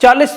40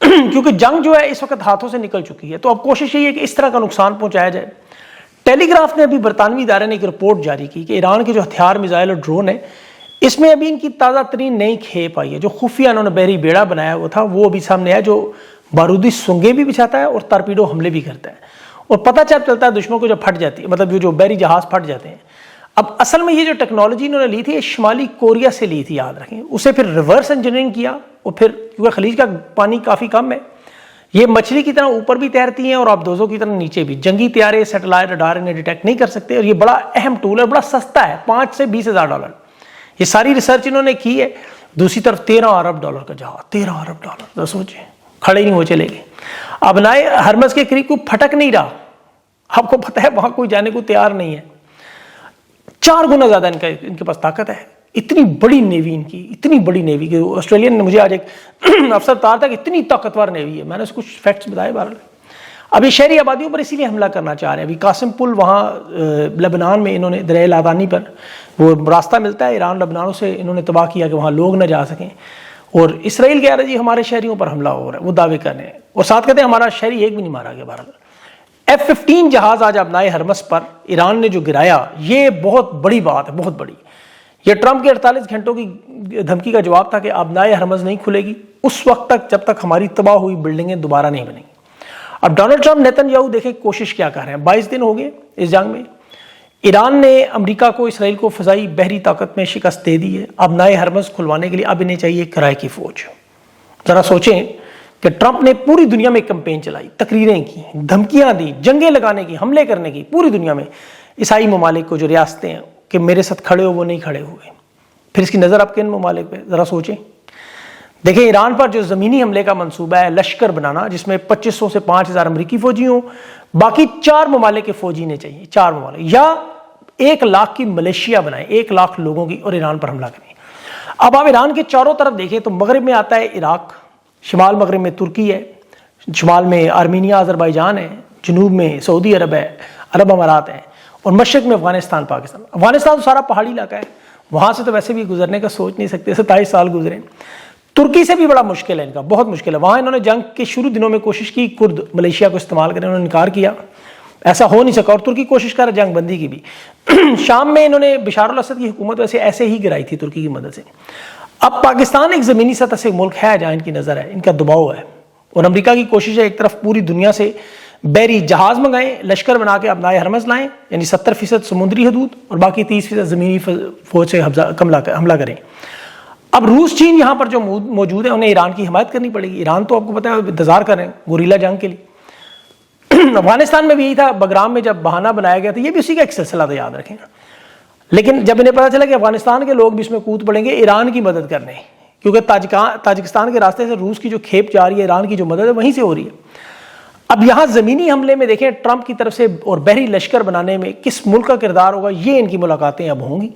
کیونکہ جنگ جو ہے اس وقت ہاتھوں سے نکل چکی ہے، تو اب کوشش یہی ہے کہ اس طرح کا نقصان پہنچایا جائے۔ ٹیلی گراف نے ابھی برطانوی ادارے نے ایک رپورٹ جاری کی کہ ایران کے جو ہتھیار، میزائل اور ڈرون ہیں، اس میں ابھی ان کی تازہ ترین نئی کھیپ آئی ہے۔ جو خفیہ انہوں نے بحری بیڑا بنایا ہوا تھا وہ ابھی سامنے آیا، جو بارودی سنگیں بھی بچھاتا ہے اور ٹارپیڈو حملے بھی کرتا ہے، اور پتہ چلتا ہے دشمن کو جب پھٹ جاتی ہے، مطلب جو بحری جہاز پھٹ جاتے ہیں۔ اب اصل میں یہ جو ٹیکنالوجی انہوں نے لی تھی، یہ شمالی کوریا سے لی تھی، یاد رکھیں، اسے پھر ریورس انجینئرنگ کیا، اور پھر کیونکہ خلیج کا پانی کافی کم ہے، یہ مچھلی کی طرح اوپر بھی تیرتی ہیں اور آبدوزوں کی طرح نیچے بھی، جنگی طیارے، سیٹلائٹ، رڈار انہیں ڈیٹیکٹ نہیں کر سکتے، اور یہ بڑا اہم ٹول ہے، بڑا سستا ہے، 5 سے 20 ہزار ڈالر۔ یہ ساری ریسرچ انہوں نے کی ہے۔ دوسری طرف 13 ارب ڈالر کا جہاز، 13 ارب ڈالر، سوچیں، کھڑے ہی نہیں ہو چلے گئے۔ ابنائے ہرمز کے قریب کوئی پھٹک نہیں رہا، آپ کو پتہ ہے وہاں کوئی جانے کو تیار نہیں ہے، 4 گنا زیادہ ان کے پاس طاقت ہے۔ اتنی بڑی نیوی ان کی، اتنی بڑی نیوی کہ آسٹریلین نے مجھے آج ایک افسر بتا تھا کہ اتنی طاقتور نیوی ہے، میں نے اس کو کچھ فیکٹس بتائے۔ بہرحال ابھی شہری آبادیوں پر اسی لیے حملہ کرنا چاہ رہے ہیں۔ ابھی قاسم پل وہاں لبنان میں انہوں نے دریائے لادانی پر وہ راستہ ملتا ہے ایران لبنانوں سے، انہوں نے تباہ کیا کہ وہاں لوگ نہ جا سکیں، اور اسرائیل کہہ رہا ہے جی ہمارے شہریوں پر حملہ ہو رہا ہے، وہ دعوے کر رہے ہیں، اور ساتھ کہتے ہیں ہمارا شہری ایک بھی نہیں مارا گیا۔ بہرحال F-15 جہاز آج ابنائے ہرمز پر ایران نے جو گرایا، یہ بہت بڑی بات ہے، بہت بڑی۔ یہ ٹرمپ کے 48 گھنٹوں کی دھمکی کا جواب تھا کہ ابنائے ہرمز نہیں کھلے گی اس وقت تک جب تک ہماری تباہ ہوئی بلڈنگیں دوبارہ نہیں بنیں گی۔ اب ڈونلڈ ٹرمپ، نیتن یاہو دیکھیں کوشش کیا کر رہے ہیں۔ 22 دن ہو گئے اس جنگ میں، ایران نے امریکہ کو، اسرائیل کو فضائی بحری طاقت میں شکست دے دی ہے۔ ابنائے ہرمز کھلوانے کے لیے اب انہیں چاہیے کرائے کی فوج۔ ذرا سوچیں کہ ٹرمپ نے پوری دنیا میں ایک کمپین چلائی، تقریریں کی، دھمکیاں دی، جنگیں لگانے کی، حملے کرنے کی، پوری دنیا میں عیسائی ممالک کو جو ریاستیں ہیں کہ میرے ساتھ کھڑے ہو، وہ نہیں کھڑے ہوئے۔ پھر اس کی نظر آپ کن ممالک پہ؟ ذرا سوچیں۔ دیکھیں ایران پر جو زمینی حملے کا منصوبہ ہے، لشکر بنانا جس میں 2500 سے 5000 امریکی فوجی ہوں، باقی 4 ممالک کے فوجی نے چاہیے، 4 ممالک، یا 1 لاکھ کی ملیشیا بنائیں، 1 لاکھ لوگوں کی، اور ایران پر حملہ کریں۔ اب آپ ایران کے چاروں طرف دیکھیں تو مغرب میں آتا ہے عراق، شمال مغرب میں ترکی ہے، شمال میں آرمینیا، آذربائیجان ہے، جنوب میں سعودی عرب ہے، عرب امارات ہیں، اور مشرق میں افغانستان، پاکستان۔ افغانستان تو سارا پہاڑی علاقہ ہے، وہاں سے تو ویسے بھی گزرنے کا سوچ نہیں سکتے، 27 سال گزرے۔ ترکی سے بھی بڑا مشکل ہے ان کا، بہت مشکل ہے۔ وہاں انہوں نے جنگ کے شروع دنوں میں کوشش کی کرد ملیشیا کو استعمال کریں، انہوں نے انکار کیا، ایسا ہو نہیں سکا، اور ترکی کوشش کر جنگ بندی کی بھی۔ شام میں انہوں نے بشار الاسد کی حکومت ویسے ایسے ہی گرائی تھی ترکی کی مدد سے۔ اب پاکستان ایک زمینی سطح سے ملک ہے جہاں ان کی نظر ہے، ان کا دباؤ ہے، اور امریکہ کی کوشش ہے ایک طرف پوری دنیا سے بحری جہاز منگائیں، لشکر بنا کے ابنائے ہرمز لائیں، یعنی 70% سمندری حدود اور باقی 30% زمینی فوج سے حملہ کریں۔ اب روس، چین یہاں پر جو موجود ہیں، انہیں ایران کی حمایت کرنی پڑے گی۔ ایران تو آپ کو پتہ ہے انتظار کر رہے ہیں گوریلا جنگ کے لیے۔ افغانستان میں بھی یہی تھا، بگرام میں جب بہانہ بنایا گیا تھا، یہ بھی اسی کا ایک سلسلہ تھا، یاد رکھیں۔ لیکن جب انہیں پتہ چلا کہ افغانستان کے لوگ بھی اس میں کود پڑیں گے ایران کی مدد کرنے، کیونکہ تاجکستان کے راستے سے روس کی جو کھیپ جا رہی ہے، ایران کی جو مدد ہے وہیں سے ہو رہی ہے۔ اب یہاں زمینی حملے میں دیکھیں ٹرمپ کی طرف سے اور بحری لشکر بنانے میں کس ملک کا کردار ہوگا، یہ ان کی ملاقاتیں اب ہوں گی۔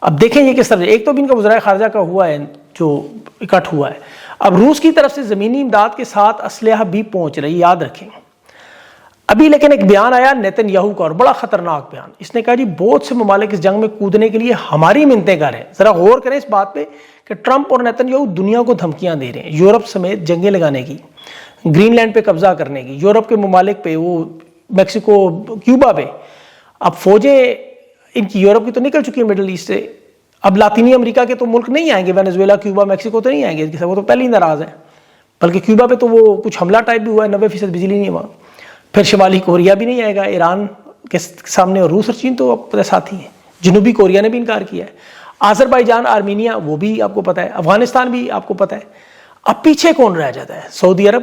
اب دیکھیں یہ کس طرح، ایک تو بھی ان کا وزرائے خارجہ کا ہوا ہے جو اکٹھ ہوا ہے، اب روس کی طرف سے زمینی امداد کے ساتھ اسلحہ بھی پہنچ رہی ہے، یاد رکھیں۔ ابھی لیکن ایک بیان آیا نیتن یاہو کا، اور بڑا خطرناک بیان، اس نے کہا جی بہت سے ممالک اس جنگ میں کودنے کے لیے ہماری منتیں کر رہے ہیں۔ ذرا غور کریں اس بات پہ کہ ٹرمپ اور نیتن یاہو دنیا کو دھمکیاں دے رہے ہیں، یورپ سمیت جنگیں لگانے کی، گرین لینڈ پہ قبضہ کرنے کی، یورپ کے ممالک پہ، وہ میکسیکو، کیوبا پہ۔ اب فوجیں ان کی یورپ کی تو نکل چکی ہیں مڈل ایسٹ سے، اب لاطینی امریکہ کے تو ملک نہیں آئیں گے، وینزویلا، کیوبا، میکسیکو تو نہیں آئیں گے، وہ تو پہلے ہی ناراض ہیں، بلکہ کیوبا پہ تو وہ کچھ حملہ ٹائپ بھی ہوا ہے، 90% بجلی نہیں ہے وہاں۔ پھر شمالی کوریا بھی نہیں آئے گا ایران کے سامنے، اور روس اور چین تو پتہ ساتھی ہیں، جنوبی کوریا نے بھی انکار کیا ہے، آذربائیجان، آرمینیا، وہ بھی آپ کو پتہ ہے، افغانستان بھی آپ کو پتہ ہے۔ اب پیچھے کون رہ جاتا ہے؟ سعودی عرب،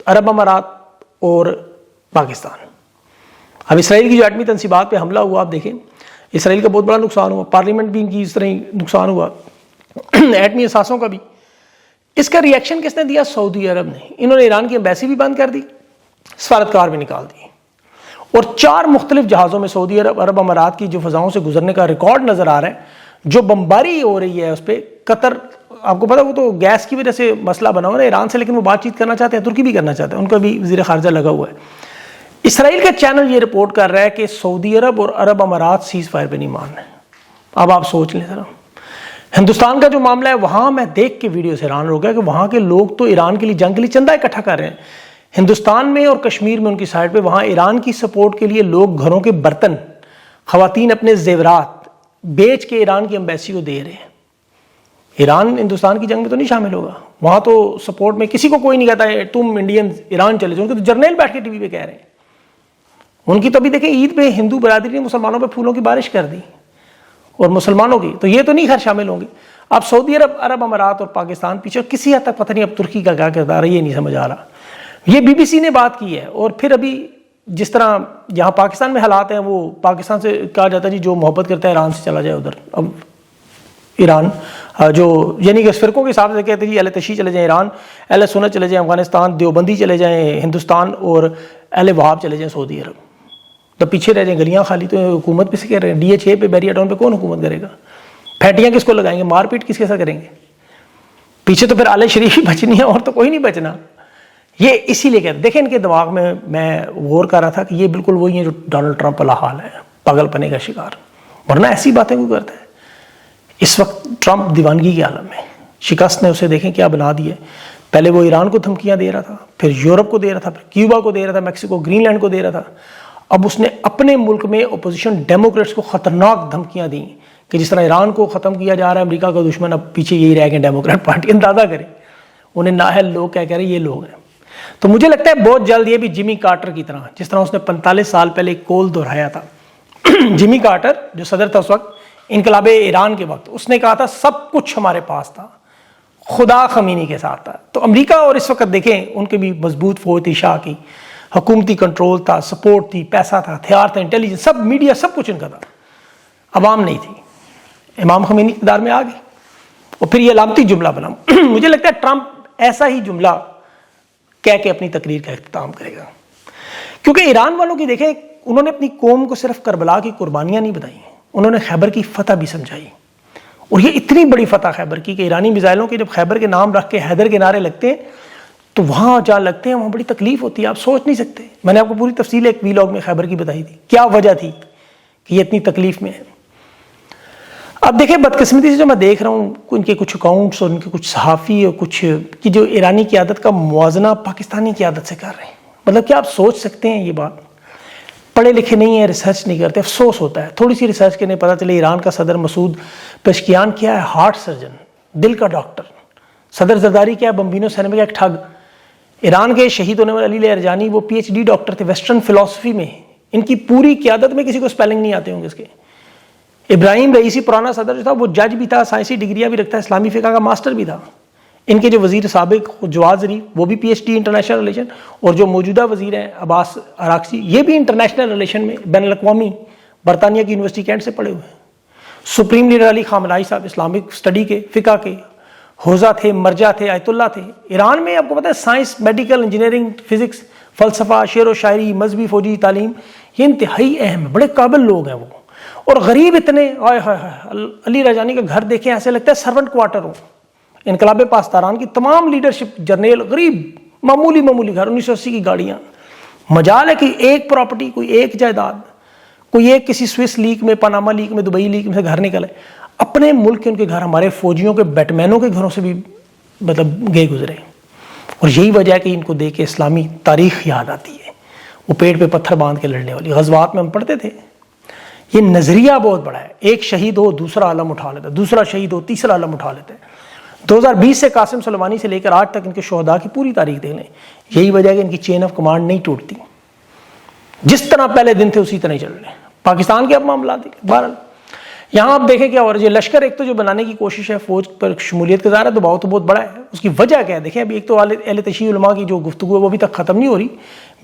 عرب امارات اور پاکستان۔ اب اسرائیل کی جو ایٹمی تنصیبات پہ حملہ ہوا، آپ دیکھیں اسرائیل کا بہت بڑا نقصان ہوا، پارلیمنٹ بھی ان کی اس طرح ہی نقصان ہوا، ایٹمی اثاثوں کا بھی۔ اس کا ری ایکشن کس نے دیا؟ سعودی عرب نے۔ انہوں نے ایران کی ایمبیسی بھی بند کر دی، سفارتکار بھی نکال دی، اور 4 مختلف جہازوں میں سعودی عرب، عرب امارات کی جو فضاؤں سے گزرنے کا ریکارڈ نظر آ رہا ہے، جو بمباری ہو رہی ہے اس پہ۔ قطر، آپ کو پتا وہ تو گیس کی وجہ سے مسئلہ بنا ہوا ہے ایران سے، لیکن وہ بات چیت کرنا چاہتے ہیں، ترکی بھی کرنا چاہتے ہیں، ان کا بھی وزیر خارجہ لگا ہوا ہے۔ اسرائیل کا چینل یہ رپورٹ کر رہا ہے کہ سعودی عرب اور عرب امارات سیز فائر پہ نہیں مان رہے۔ اب آپ سوچ لیں ذرا، ہندوستان کا جو معاملہ ہے وہاں میں دیکھ کے ویڈیو سے حیران ہو گیا کہ وہاں کے لوگ تو ایران کے لیے جنگ کے لیے چندہ اکٹھا کر رہے ہیں ہندوستان میں اور کشمیر میں ان کی سائڈ پہ، وہاں ایران کی سپورٹ کے لیے لوگ گھروں کے برتن، خواتین اپنے زیورات بیچ کے ایران کی ایمبیسی کو دے رہے ہیں۔ ایران ہندوستان کی جنگ میں تو نہیں شامل ہوگا، وہاں تو سپورٹ میں کسی کو کوئی نہیں کہتا ہے تم انڈین ایران چلے جاؤ، ان کے تو جرنیل بیٹھ کے ٹی وی پہ کہہ رہے ہیں۔ ان کی تو ابھی دیکھیں عید پہ ہندو برادری نے مسلمانوں پہ پھولوں کی بارش کر دی، اور مسلمانوں کی تو یہ تو نہیں خیر شامل ہوں گے۔ اب سعودی عرب امارات اور پاکستان پیچھے، کسی حد تک پتہ نہیں اب ترکی کا کیا کردار ہے، یہ نہیں سمجھ آ رہا۔ یہ بی بی سی نے بات کی ہے، اور پھر ابھی جس طرح یہاں پاکستان میں حالات ہیں، وہ پاکستان سے کہا جاتا ہے جی جو محبت کرتا ہے ایران سے چلا جائے ادھر۔ اب ایران جو یعنی کہ فرقوں کے حساب سے کہتے ہیں جی اہل تشیع چلے جائیں ایران، اہل سنت چلے جائیں افغانستان، دیوبندی چلے جائیں ہندوستان، اور اہل وہاب چلے جائیں سعودی عرب، تو پیچھے رہ جائیں گلیاں خالی۔ تو حکومت پہ سے کہہ رہے ہیں DH پہ بیریا ٹاؤن پہ کون حکومت کرے گا؟ پھیٹیاں کس کو لگائیں گے؟ مار پیٹ کس کے ساتھ کریں گے؟ پیچھے تو پھر آل شریف ہی بچنی ہے، اور تو کوئی نہیں بچنا۔ یہ اسی لیے کہتے دیکھیں ان کے دماغ میں غور کر رہا تھا کہ یہ بالکل وہی ہے جو ڈونلڈ ٹرمپ والا حال ہے، پاگل پنے کا شکار، ورنہ ایسی باتیں کوئی کرتا ہے۔ اس وقت ٹرمپ دیوانگی کے عالم میں، شکست نے اسے دیکھیں کیا بنا دیا ہے۔ پہلے وہ ایران کو دھمکیاں دے رہا تھا، پھر یورپ کو دے رہا تھا، پھر کیوبا کو دے رہا تھا، میکسیکو گرین لینڈ کو دے رہا تھا۔ اب اس نے اپنے ملک میں اپوزیشن ڈیموکریٹس کو خطرناک دھمکیاں دیں کہ جس طرح ایران کو ختم کیا جا رہا ہے امریکہ کا دشمن، اب پیچھے یہی رہ گئے ڈیموکریٹ پارٹی۔ اندازہ کریں انہیں نااہل لوگ کیا کہہ رہے ہیں، یہ لوگ ہیں۔ تو مجھے لگتا ہے بہت جلد یہ بھی جمی کارٹر کی طرح، جس طرح اس نے 45 سال پہلے ایک کول دہرایا تھا۔ جمی کارٹر جو صدر تھا اس وقت انقلاب ایران کے وقت، اس نے کہا تھا سب کچھ ہمارے پاس تھا، خدا خمینی کے ساتھ تھا۔ تو امریکہ اور اس وقت دیکھیں ان کے بھی مضبوط فوج تھی، شاہ کی حکومتی کنٹرول تھا، سپورٹ تھی، پیسہ تھا، ہتھیار تھا، انٹیلیجنس، سب میڈیا، سب کچھ ان کا تھا، عوام نہیں تھی۔ امام خمینی اقتدار میں آ گئے اور پھر یہ علامتی جملہ بنا۔ مجھے لگتا ہے ٹرمپ ایسا ہی جملہ کہہ کے اپنی تقریر کا اختتام کرے گا، کیونکہ ایران والوں کی دیکھیں انہوں نے اپنی قوم کو صرف کربلا کی قربانیاں نہیں بتائیں، انہوں نے خیبر کی فتح بھی سمجھائی، اور یہ اتنی بڑی فتح خیبر کی کہ ایرانی میزائلوں کے جب خیبر کے نام رکھ کے حیدر کے نعرے لگتے ہیں تو وہاں جہاں لگتے ہیں وہاں بڑی تکلیف ہوتی ہے، آپ سوچ نہیں سکتے۔ میں نے آپ کو پوری تفصیل ایک ویلاگ میں خیبر کی بتائی تھی، کیا وجہ تھی کہ یہ اتنی تکلیف میں ہے۔ اب دیکھیں بدقسمتی سے جو میں دیکھ رہا ہوں ان کے کچھ اکاؤنٹس اور ان کے کچھ صحافی اور کچھ کی جو ایرانی قیادت کا موازنہ پاکستانی قیادت سے کر رہے ہیں، مطلب کہ آپ سوچ سکتے ہیں یہ بات، پڑھے لکھے نہیں ہیں، ریسرچ نہیں کرتے، افسوس ہوتا ہے۔ تھوڑی سی ریسرچ کرنے پتہ چلے ایران کا صدر مسعود پشکیان کیا ہے، ہارٹ سرجن، دل کا ڈاکٹر۔ صدر زرداری کیا ہے، بمبینو سینما کا ایک ٹھگ۔ ایران کے شہید ہونے والے علی ارجانی وہ PhD ڈاکٹر تھے ویسٹرن فلسفی میں، ان کی پوری قیادت میں کسی کو سپیلنگ نہیں آتے ہوں گے اس کے۔ ابراہیم رئیسی پرانا صدر جو تھا وہ جج بھی تھا، سائنسی ڈگریاں بھی رکھتا ہے، اسلامی فقہ کا ماسٹر بھی تھا۔ ان کے جو وزیر سابق جواد ظریف وہ بھی PhD انٹرنیشنل ریلیشن، اور جو موجودہ وزیر ہیں عباس عراقچی یہ بھی انٹرنیشنل ریلیشن میں بین الاقوامی برطانیہ کی یونیورسٹی کینٹ سے پڑھے ہوئے ہیں۔ سپریم لیڈر علی خامنہئی صاحب اسلامک اسٹڈی کے، فقہ کے حوزہ تھے، مرجع تھے، آیت اللہ تھے۔ ایران میں آپ کو پتہ ہے سائنس، میڈیکل، انجینئرنگ، فزکس، فلسفہ، شعر و شاعری، مذہبی، فوجی تعلیم، یہ انتہائی اہم ہے، بڑے قابل لوگ ہیں وہ، اور غریب اتنے۔ آئے ہائے ہائے، علی رجانی کا گھر دیکھیں ایسے لگتا ہے سرونٹ کوارٹر ہو۔ انقلاب پاسداران کی تمام لیڈرشپ، جرنیل، غریب، معمولی گھر، 1980 کی گاڑیاں۔ مجال ہے کہ ایک پراپرٹی، کوئی ایک جائیداد، کوئی ایک کسی سوئس لیگ میں، پاناما لیگ میں، دبئی لیگ میں سے گھر نکلے۔ اپنے ملک کے ان کے گھر ہمارے فوجیوں کے، بیٹمینوں کے گھروں سے بھی مطلب گئے گزرے، اور یہی وجہ ہے کہ ان کو دیکھ کے اسلامی تاریخ یاد آتی ہے، وہ پیٹ پہ پتھر باندھ کے لڑنے والی غزوات میں ہم پڑھتے تھے۔ یہ نظریہ بہت بڑا ہے، ایک شہید ہو دوسرا عالم اٹھا لیتا ہے، دوسرا شہید ہو تیسرا عالم اٹھا لیتا ہے۔ 2020 سے قاسم سلیمانی سے لے کر آج تک ان کے شہداء کی پوری تاریخ دیکھ لیں، یہی وجہ ہے کہ ان کی چین آف کمانڈ نہیں ٹوٹتی، جس طرح پہلے دن تھے اسی طرح ہی چل رہے ہیں۔ پاکستان کے اب معاملات دیکھیں، بہرحال یہاں آپ دیکھیں کیا ہو رہا ہے۔ یہ لشکر ایک تو جو بنانے کی کوشش ہے، فوج پر شمولیت کا ظاہر ہے، دباؤ تو بہت بڑا ہے، اس کی وجہ کیا ہے دیکھیں۔ ابھی ایک تو اہل تشیع علماء کی جو گفتگو ہے وہ ابھی تک ختم نہیں ہو رہی،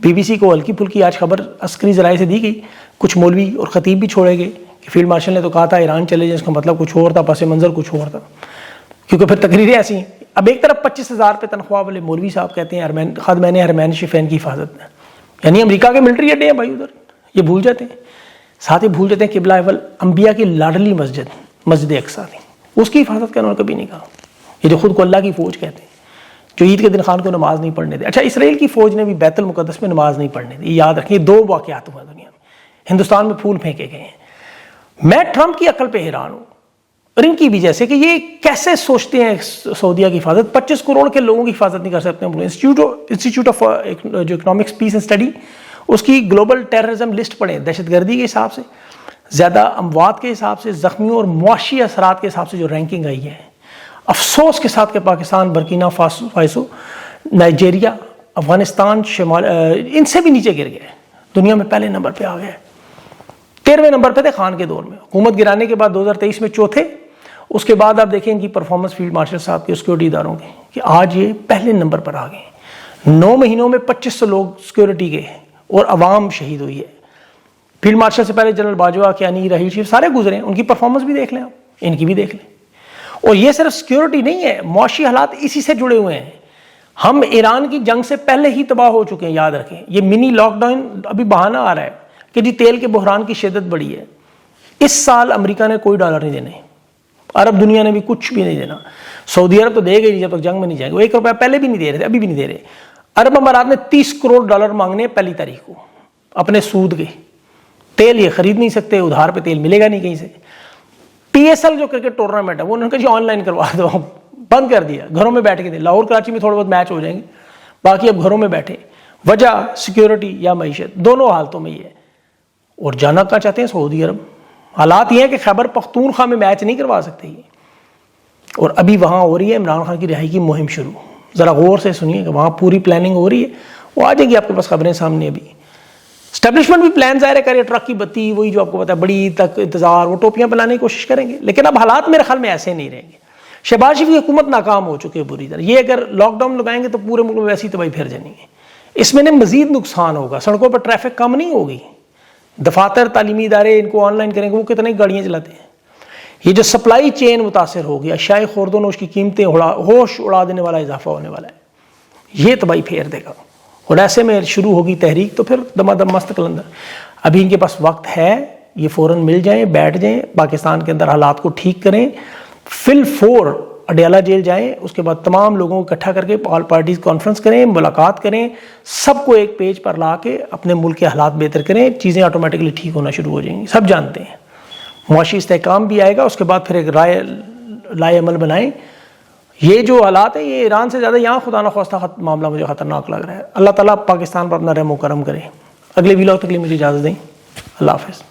BBC کو ہلکی پھلکی آج خبر عسکری ذرائع سے دی گئی، کچھ مولوی اور خطیب بھی چھوڑے گئے کہ فیلڈ مارشل نے تو کہا تھا ایران چلے جائیں، اس کا مطلب کچھ اور تھا، پس منظر کچھ اور تھا، کیونکہ پھر تقریریں ایسی ہیں۔ اب ایک طرف 25,000 پہ تنخواہ والے مولوی صاحب کہتے ہیں خادمین حرمین شریفین کی حفاظت میں، یعنی امریکہ کے ملٹری اڈے ہیں بھائی ادھر، یہ بھول جاتے ہیں۔ ساتھ ہی بھول جاتے ہیں قبلہ اول انبیاء کی لاڈلی مسجد اقصیٰ تھی، اس کی حفاظت کا انہوں نے کبھی نہیں کہا۔ یہ جو خود کو اللہ کی فوج کہتے ہیں، جو عید کے دن خان کو نماز نہیں پڑھنے دے۔ اچھا، اسرائیل کی فوج نے بھی بیت المقدس میں نماز نہیں پڑھنے دی، یاد رکھیں، یہ 2 واقعات ہوئے دنیا میں، ہندوستان میں پھول پھینکے گئے ہیں۔ میں ٹرمپ کی عقل پہ حیران ہوں، اور ان کی بھی جیسے کہ یہ کیسے سوچتے ہیں سعودیہ کی حفاظت، 25 کروڑ کے لوگوں کی حفاظت نہیں کر سکتے. انسٹیٹیوٹ آف جو اکنامکس پیس اینڈ اسٹڈی، اس کی گلوبل ٹیررزم لسٹ پڑھیں، دہشت گردی کے حساب سے، زیادہ اموات کے حساب سے، زخمیوں اور معاشی اثرات کے حساب سے جو رینکنگ آئی ہے، افسوس کے ساتھ کہ Pakistan, Burkina Faso, Nigeria, Afghanistan, شمال ان سے بھی نیچے گر گئے، دنیا میں پہلے نمبر پہ آ گئے. 13ویں نمبر پہ تھے خان کے دور میں، حکومت گرانے کے بعد 2023 میں چوتھے. اس کے بعد آپ دیکھیں ان کی پرفارمنس فیلڈ مارشل صاحب کے سیکورٹی اداروں کی کہ آج یہ پہلے نمبر پر آ گئے. 9 مہینوں میں 2500 لوگ سیکورٹی کے اور عوام شہید ہوئی ہے. فیلڈ مارشل سے پہلے جنرل باجوہ، کیانی، راہیل شریف سارے گزرے ہیں، ان کی پرفارمنس بھی دیکھ لیں آپ، ان کی بھی دیکھ لیں. اور یہ صرف سیکورٹی نہیں ہے، معاشی حالات اسی سے جڑے ہوئے ہیں. ہم ایران کی جنگ سے پہلے ہی تباہ ہو چکے ہیں، یاد رکھیں. یہ منی لاک ڈاؤن ابھی بہانہ آ رہا ہے کہ جی تیل کے بحران کی شدت بڑی ہے. اس سال امریکہ نے کوئی ڈالر نہیں دینے، عرب دنیا نے بھی کچھ بھی نہیں دینا. سعودی عرب تو دے گا نہیں جب تک جنگ میں نہیں جائیں گے. وہ 1 روپیہ پہلے بھی نہیں دے رہے تھے، ابھی بھی نہیں دے رہے. عرب امارات نے 30 کروڑ ڈالر مانگنے 1 تاریخ کو اپنے سود کے. تیل یہ خرید نہیں سکتے، ادھار پہ تیل ملے گا نہیں کہیں سے. PSL جو کرکٹ ٹورنامنٹ ہے وہ انہوں نے کہا جی آن لائن کروا دو، بند کر دیا. گھروں میں بیٹھ کے دیں. لاہور کراچی میں تھوڑے بہت میچ ہو جائیں گے، باقی اب گھروں میں بیٹھے. وجہ سیکیورٹی یا معیشت، دونوں حالتوں میں یہ ہے. اور جانا کہاں چاہتے ہیں سعودی عرب. حالات یہ ہیں کہ خیبر پختونخوا میں میچ نہیں کروا سکتے یہ. اور ابھی وہاں ہو رہی ہے عمران خان کی رہائی کی مہم شروع. ذرا غور سے سنیے کہ وہاں پوری پلاننگ ہو رہی ہے. وہ آ جائے گی آپ کے پاس خبریں سامنے. ابھی اسٹیبلشمنٹ بھی پلان ظاہر ہے کرے، ٹرک کی بتی وہی جو آپ کو پتا ہے، بڑی عید تک انتظار، وہ ٹوپیاں پلانے کی کوشش کریں گے. لیکن اب حالات میرے خیال میں ایسے نہیں رہیں گے. شہباز شریف کی حکومت ناکام ہو چکی ہے بری طرح. یہ اگر لاک ڈاؤن لگائیں گے تو پورے ملک میں ویسی تباہی پھر جانی ہے. اس میں مزید نقصان ہوگا. سڑکوں پر ٹریفک کم نہیں ہوگی. دفاتر، تعلیمی ادارے ان کو آن لائن کریں گے، وہ کتنے گاڑیاں چلاتے ہیں. یہ جو سپلائی چین متاثر ہوگی، اشیاء خرد و نوش کی قیمتیں ہوش اڑا دینے والا اضافہ ہونے والا ہے. یہ تباہی پھیر دے گا. اور ایسے میں شروع ہوگی تحریک تو پھر دمادم مست کلندر. ابھی ان کے پاس وقت ہے، یہ فوراً مل جائیں، بیٹھ جائیں، پاکستان کے اندر حالات کو ٹھیک کریں. فل فور اڈیالہ جیل جائیں، اس کے بعد تمام لوگوں کو اکٹھا کر کے آل پارٹیز کانفرنس کریں، ملاقات کریں، سب کو ایک پیج پر لا کے اپنے ملک کے حالات بہتر کریں. چیزیں آٹومیٹکلی ٹھیک ہونا شروع ہو جائیں گی. سب جانتے ہیں معاشی استحکام بھی آئے گا. اس کے بعد پھر ایک لائے عمل بنائیں. یہ جو حالات ہیں یہ ایران سے زیادہ یہاں خدا نخواستہ معاملہ مجھے خطرناک لگ رہا ہے. اللہ تعالیٰ پاکستان پر اپنا رحم و کرم کرے. اگلے ویلاگ تک کے لیے مجھے اجازت دیں. اللہ حافظ.